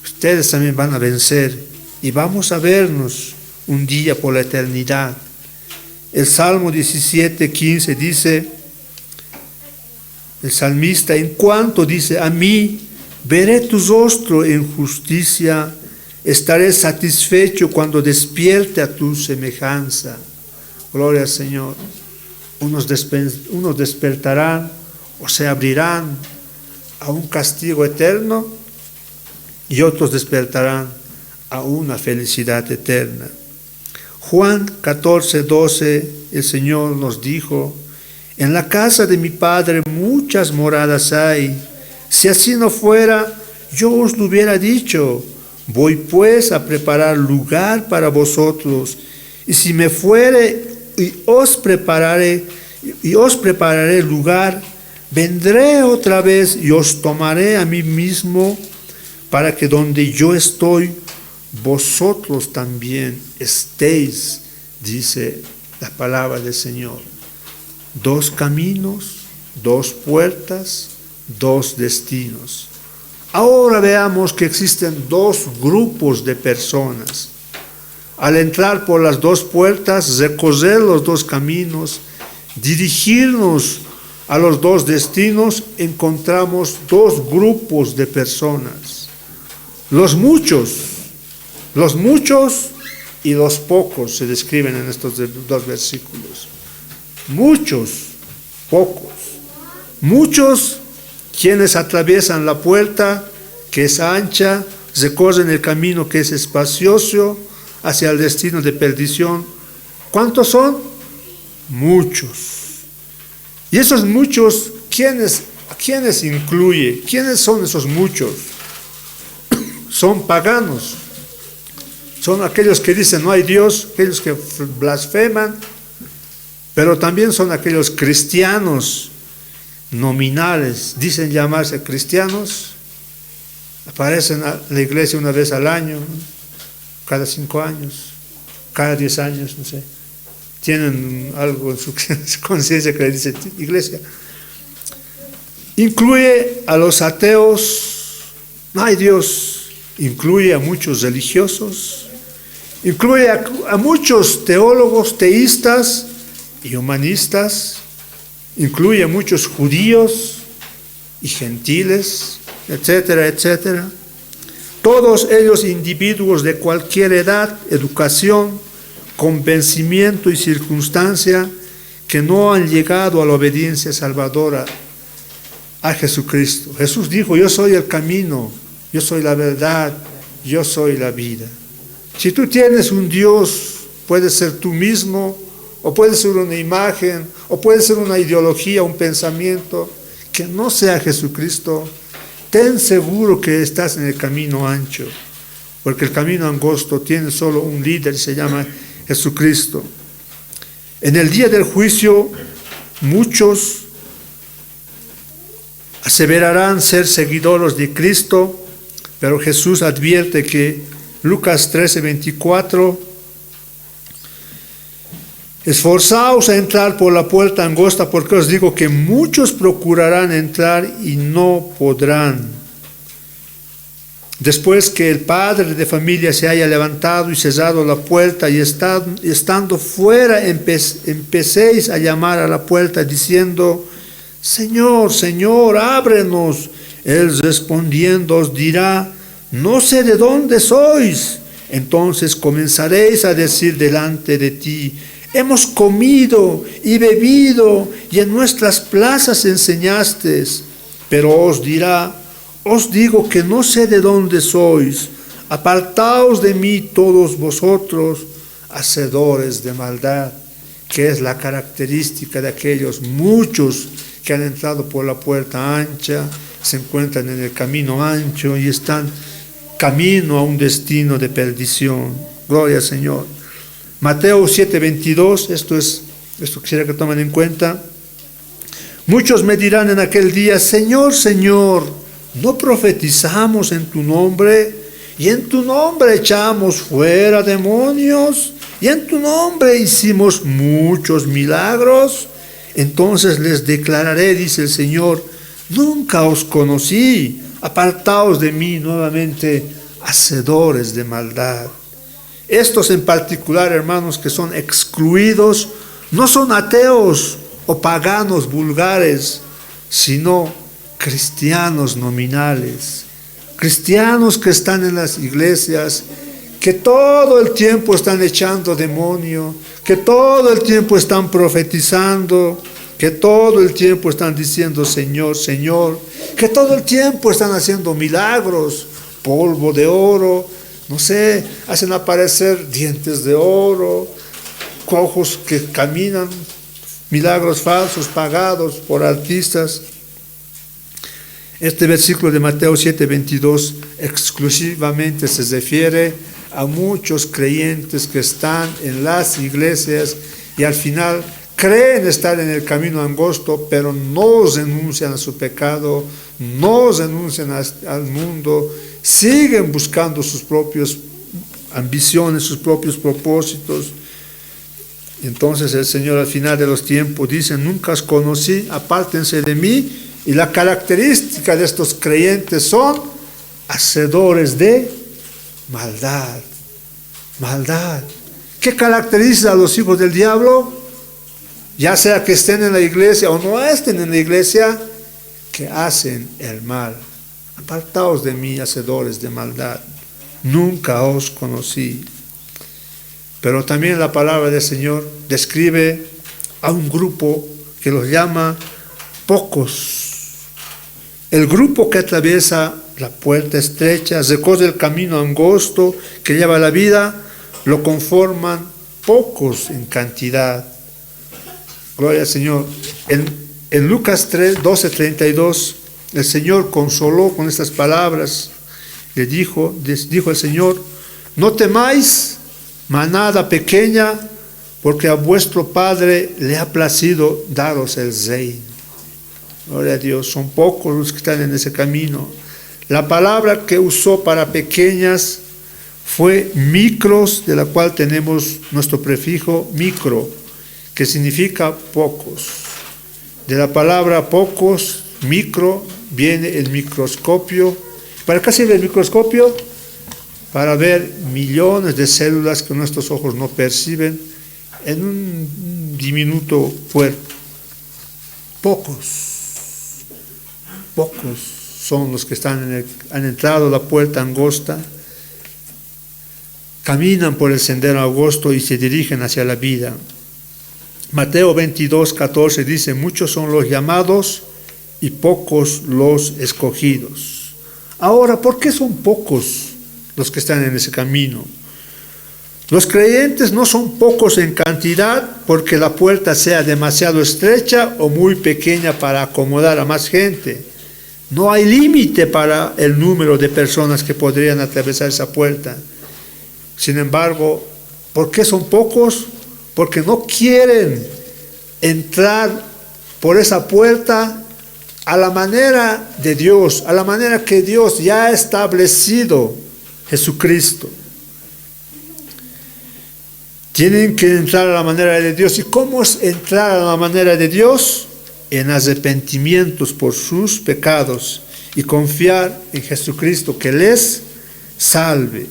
ustedes también van a vencer y vamos a vernos un día por la eternidad. El Salmo 17:15 dice, el salmista, en cuanto dice, a mí veré tu rostro en justicia, estaré satisfecho cuando despierte a tu semejanza. Gloria al Señor. Unos despertarán o se abrirán a un castigo eterno y otros despertarán a una felicidad eterna. Juan 14:12, el Señor nos dijo, en la casa de mi Padre muchas moradas hay. Si así no fuera, yo os lo hubiera dicho. Voy pues a preparar lugar para vosotros. Y si me fuere y os prepararé lugar, vendré otra vez y os tomaré a mí mismo, para que donde yo estoy, vosotros también estéis, dice la palabra del Señor. 2 caminos, 2 puertas, 2 destinos. Ahora veamos que existen 2 grupos de personas. Al entrar por las 2 puertas, recorrer los 2 caminos, dirigirnos a los 2 destinos, encontramos 2 grupos de personas. Los muchos y los pocos se describen en estos 2 versículos. Muchos, pocos. Muchos quienes atraviesan la puerta que es ancha, recorren el camino que es espacioso hacia el destino de perdición. ¿Cuántos son? Muchos. Y esos muchos, ¿a quiénes incluye? ¿Quiénes son esos muchos? Son paganos. Son aquellos que dicen no hay Dios, aquellos que blasfeman, pero también son aquellos cristianos nominales, dicen llamarse cristianos, aparecen a la iglesia una vez al año, cada 5 años, cada 10 años, no sé. Tienen algo en su conciencia que le dice iglesia. Incluye a los ateos, no hay Dios, incluye a muchos religiosos, incluye a muchos teólogos, teístas y humanistas, incluye a muchos judíos y gentiles, etcétera, etcétera. Todos ellos individuos de cualquier edad, educación, convencimiento y circunstancia que no han llegado a la obediencia salvadora a Jesucristo. Jesús dijo, yo soy el camino, yo soy la verdad, yo soy la vida. Si tú tienes un Dios, puede ser tú mismo, o puede ser una imagen, o puede ser una ideología, un pensamiento, que no sea Jesucristo, ten seguro que estás en el camino ancho, porque el camino angosto tiene solo un líder, se llama Jesucristo. En el día del juicio, muchos aseverarán ser seguidores de Cristo, pero Jesús advierte que Lucas 13:24, esforzaos a entrar por la puerta angosta, porque os digo que muchos procurarán entrar y no podrán. Después que el padre de familia se haya levantado y cerrado la puerta y estando fuera, empecéis a llamar a la puerta diciendo, Señor, Señor, ábrenos. Él respondiendo os dirá, no sé de dónde sois. Entonces comenzaréis a decir delante de ti, hemos comido y bebido y en nuestras plazas enseñaste. Pero os dirá, os digo que no sé de dónde sois. Apartaos de mí todos vosotros, hacedores de maldad, que es la característica de aquellos muchos que han entrado por la puerta ancha, se encuentran en el camino ancho y están camino a un destino de perdición. Gloria al Señor. Mateo 7:22, esto quisiera que tomen en cuenta. Muchos me dirán en aquel día, Señor, Señor, ¿no profetizamos en tu nombre? Y en tu nombre echamos fuera demonios, y en tu nombre hicimos muchos milagros. Entonces les declararé, dice el Señor, Nunca os conocí, apartaos de mí nuevamente, hacedores de maldad. Estos en particular, hermanos, que son excluidos, no son ateos o paganos vulgares, sino cristianos nominales, cristianos que están en las iglesias, que todo el tiempo están echando demonio, que todo el tiempo están profetizando, que todo el tiempo están diciendo Señor, Señor, que todo el tiempo están haciendo milagros, polvo de oro, no sé, hacen aparecer dientes de oro, cojos que caminan, milagros falsos pagados por artistas. Este versículo de Mateo 7:22 exclusivamente se refiere a muchos creyentes que están en las iglesias y al final creen estar en el camino angosto, pero no renuncian a su pecado, no renuncian al mundo, siguen buscando sus propias ambiciones, sus propios propósitos. Entonces el Señor al final de los tiempos dice, nunca os conocí, apártense de mí. Y la característica de estos creyentes son hacedores de maldad. Maldad. ¿Qué caracteriza a los hijos del diablo? Ya sea que estén en la iglesia o no estén en la iglesia, que hacen el mal. Apartaos de mí, hacedores de maldad. Nunca os conocí. Pero también la palabra del Señor describe a un grupo que los llama pocos. El grupo que atraviesa la puerta estrecha, recorre el camino angosto que lleva a la vida, lo conforman pocos en cantidad. Gloria al Señor. En Lucas 12:32, el Señor consoló con estas palabras. Dijo el Señor, no temáis, manada pequeña, porque a vuestro Padre le ha placido daros el reino. Gloria a Dios, son pocos los que están en ese camino. La palabra que usó para pequeñas fue micros, de la cual tenemos nuestro prefijo micro, que significa pocos. De la palabra pocos, micro, viene el microscopio. ¿Para qué sirve el microscopio? Para ver millones de células que nuestros ojos no perciben en un diminuto cuerpo. Pocos son los que han entrado a la puerta angosta, caminan por el sendero angosto y se dirigen hacia la vida. Mateo 22:14 dice, muchos son los llamados y pocos los escogidos. Ahora, ¿por qué son pocos los que están en ese camino? Los creyentes no son pocos en cantidad porque la puerta sea demasiado estrecha o muy pequeña para acomodar a más gente. No hay límite para el número de personas que podrían atravesar esa puerta. Sin embargo, ¿por qué son pocos? Porque no quieren entrar por esa puerta a la manera de Dios, a la manera que Dios ya ha establecido Jesucristo. Tienen que entrar a la manera de Dios. ¿Y cómo es entrar a la manera de Dios? En arrepentimientos por sus pecados y confiar en Jesucristo que les salve.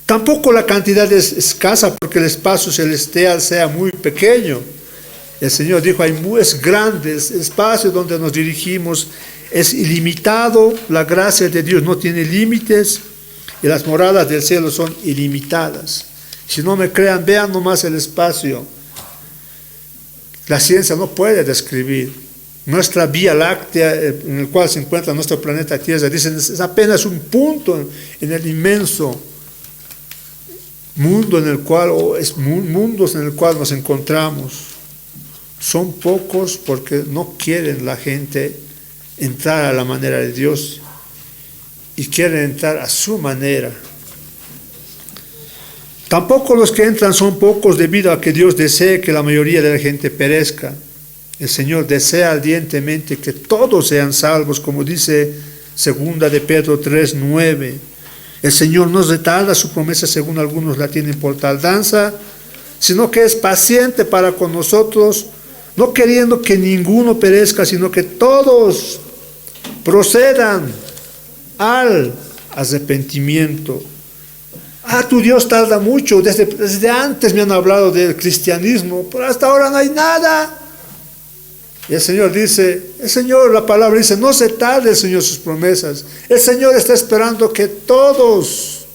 Tampoco la cantidad es escasa porque el espacio celestial sea muy pequeño. El Señor dijo, es grande el espacio donde nos dirigimos, es ilimitado, la gracia de Dios no tiene límites y las moradas del cielo son ilimitadas. Si no me crean, vean nomás el espacio. La ciencia no puede describir. Nuestra Vía Láctea, en el cual se encuentra nuestro planeta Tierra, dicen, es apenas un punto en el inmenso mundo en el cual, mundos en el cual nos encontramos. Son pocos porque no quieren la gente entrar a la manera de Dios y quieren entrar a su manera. Tampoco los que entran son pocos debido a que Dios desee que la mayoría de la gente perezca. El Señor desea ardientemente que todos sean salvos, como dice 2 de Pedro 3:9. El Señor no retarda su promesa según algunos la tienen por tardanza, sino que es paciente para con nosotros, no queriendo que ninguno perezca, sino que todos procedan al arrepentimiento. Tu Dios tarda mucho, desde antes me han hablado del cristianismo, pero hasta ahora no hay nada. Y el Señor dice, la palabra dice, no se tarde el Señor sus promesas. El Señor está esperando que todas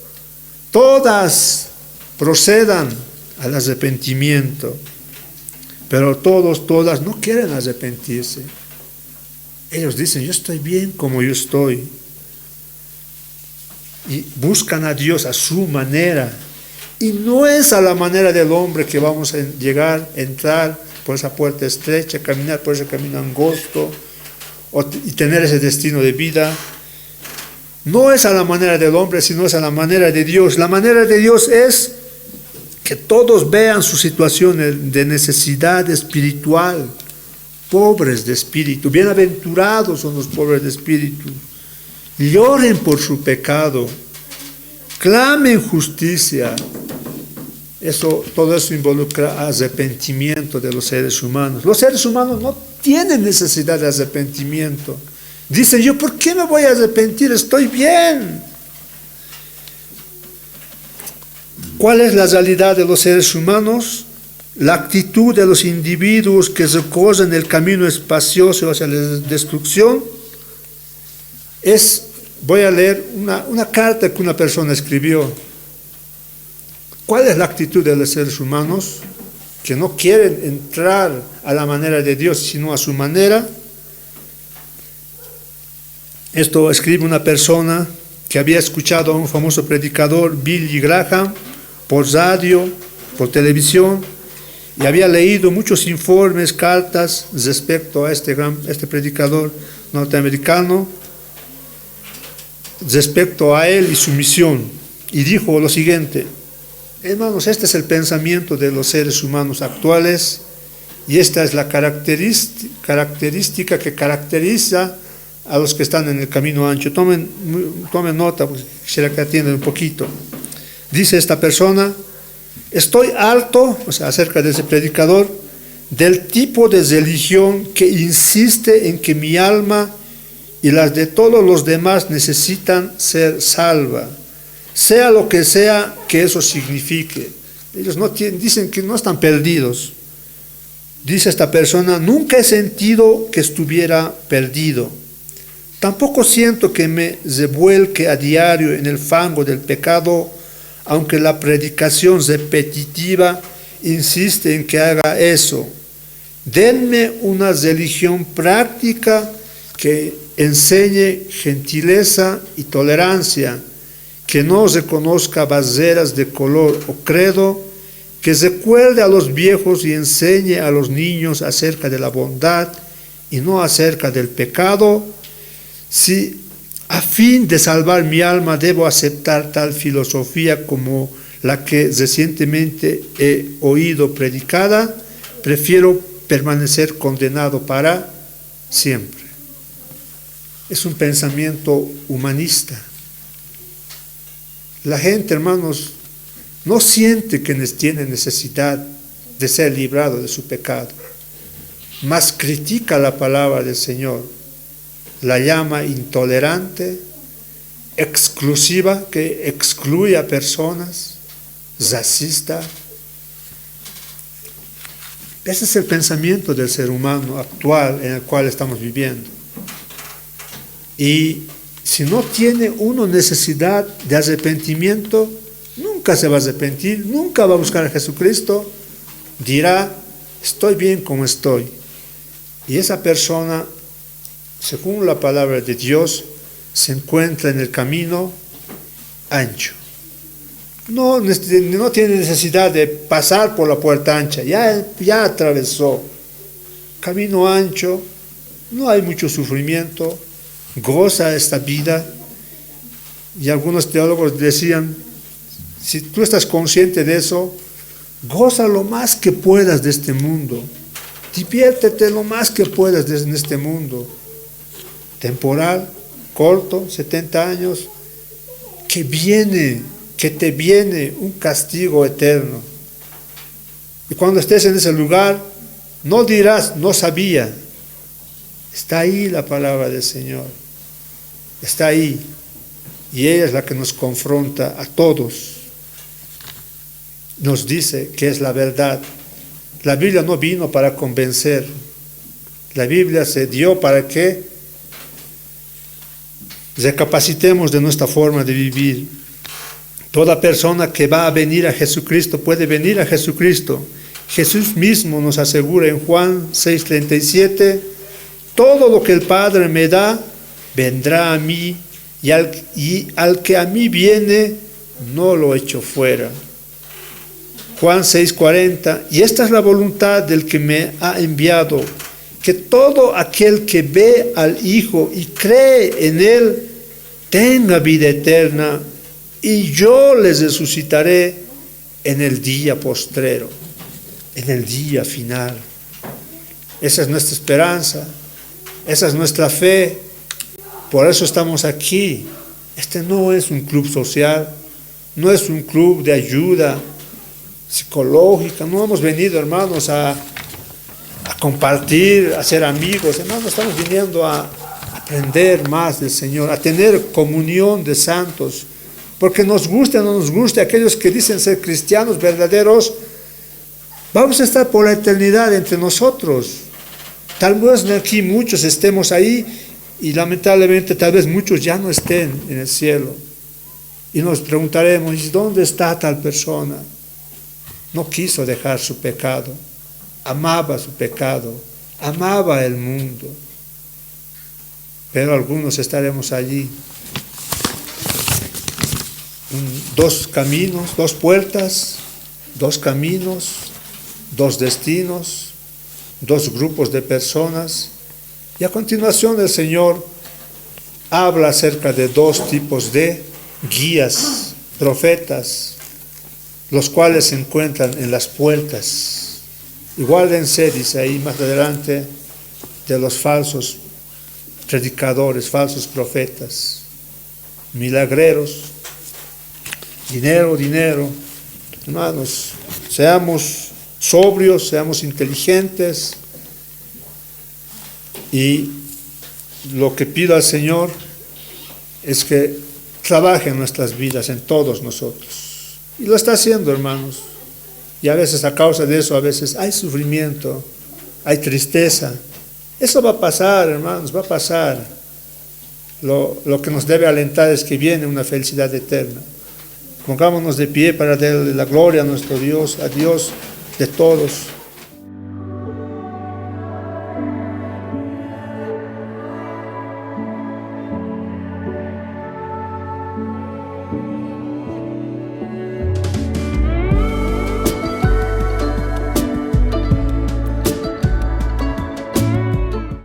procedan al arrepentimiento. Pero todas no quieren arrepentirse. Ellos dicen, yo estoy bien como yo estoy. Y buscan a Dios a su manera. Y no es a la manera del hombre que vamos a entrar por esa puerta estrecha, caminar por ese camino angosto y tener ese destino de vida. No es a la manera del hombre, sino es a la manera de Dios. La manera de Dios es que todos vean su situación de necesidad espiritual, pobres de espíritu. Bienaventurados son los pobres de espíritu. Lloren por su pecado, clamen justicia. Todo eso involucra arrepentimiento de los seres humanos. Los seres humanos no tienen necesidad de arrepentimiento. Dicen, yo, ¿por qué me voy a arrepentir? Estoy bien. ¿Cuál es la realidad de los seres humanos? La actitud de los individuos que recorren el camino espacioso hacia la destrucción voy a leer una carta que una persona escribió. ¿Cuál es la actitud de los seres humanos? Que no quieren entrar a la manera de Dios, sino a su manera. Esto escribe una persona que había escuchado a un famoso predicador, Billy Graham, por radio, por televisión, y había leído muchos informes, cartas respecto a este predicador norteamericano, respecto a él y su misión. Y dijo lo siguiente: hermanos, este es el pensamiento de los seres humanos actuales y esta es la característica que caracteriza a los que están en el camino ancho. Tomen nota, pues quisiera que atiendan un poquito. Dice esta persona: estoy harto, acerca de ese predicador, del tipo de religión que insiste en que mi alma y las de todos los demás necesitan ser salva, sea lo que sea que eso signifique. Ellos dicen que no están perdidos. Dice esta persona: nunca he sentido que estuviera perdido. Tampoco siento que me revuelque a diario en el fango del pecado, aunque la predicación repetitiva insiste en que haga eso. Denme una religión práctica que enseñe gentileza y tolerancia, que no reconozca barreras de color o credo, que recuerde a los viejos y enseñe a los niños acerca de la bondad y no acerca del pecado. Si a fin de salvar mi alma debo aceptar tal filosofía como la que recientemente he oído predicada, prefiero permanecer condenado para siempre. Es un pensamiento humanista. La gente, hermanos, no siente que tiene necesidad de ser librado de su pecado, mas critica la palabra del Señor. La llama intolerante, exclusiva, que excluye a personas, racista. Ese es el pensamiento del ser humano actual en el cual estamos viviendo. Y si no tiene uno necesidad de arrepentimiento, nunca se va a arrepentir, nunca va a buscar a Jesucristo, dirá, estoy bien como estoy. Y esa persona, según la palabra de Dios, se encuentra en el camino ancho. No tiene necesidad de pasar por la puerta ancha, ya atravesó. Camino ancho, no hay mucho sufrimiento, goza esta vida. Y algunos teólogos decían, si tú estás consciente de eso, goza lo más que puedas de este mundo. Diviértete lo más que puedas en este mundo. Temporal, corto, 70 años, que te viene un castigo eterno. Y cuando estés en ese lugar, no dirás, no sabía. Está ahí la palabra del Señor. está ahí, y ella es la que nos confronta a todos. Nos dice que es la verdad. La Biblia no vino para convencer. La Biblia se dio para que recapacitemos de nuestra forma de vivir. Toda persona que va a venir a Jesucristo puede venir a Jesucristo. Jesús mismo nos asegura en Juan 6:37, todo lo que el Padre me da, vendrá a mí, y al que a mí viene, no lo echo fuera. Juan 6:40, y esta es la voluntad del que me ha enviado, que todo aquel que ve al Hijo y cree en Él, tenga vida eterna, y yo les resucitaré en el día postrero, en el día final. Esa es nuestra esperanza, esa es nuestra fe, por eso estamos aquí. Este no es un club social, no es un club de ayuda psicológica, no hemos venido, hermanos, a compartir, a ser amigos, hermanos, estamos viniendo a aprender más del Señor, a tener comunión de santos, porque nos guste o no nos guste, aquellos que dicen ser cristianos verdaderos, vamos a estar por la eternidad entre nosotros. Tal vez aquí muchos estemos ahí y lamentablemente tal vez muchos ya no estén en el cielo. Y nos preguntaremos, ¿y dónde está tal persona? No quiso dejar su pecado, amaba su pecado, amaba el mundo. Pero algunos estaremos allí. Dos caminos, dos puertas, dos caminos, dos destinos, dos grupos de personas. Y a continuación el Señor habla acerca de dos tipos de guías, profetas, los cuales se encuentran en las puertas. Y guárdense, dice ahí más adelante, de los falsos predicadores, falsos profetas, milagreros, dinero. Hermanos, seamos sobrios, seamos inteligentes, y lo que pido al Señor es que trabaje en nuestras vidas, en todos nosotros. Y lo está haciendo, hermanos. Y a veces a causa de eso, a veces hay sufrimiento, hay tristeza. Eso va a pasar, hermanos, va a pasar. Lo que nos debe alentar es que viene una felicidad eterna. Pongámonos de pie para darle la gloria a nuestro Dios, a Dios de todos.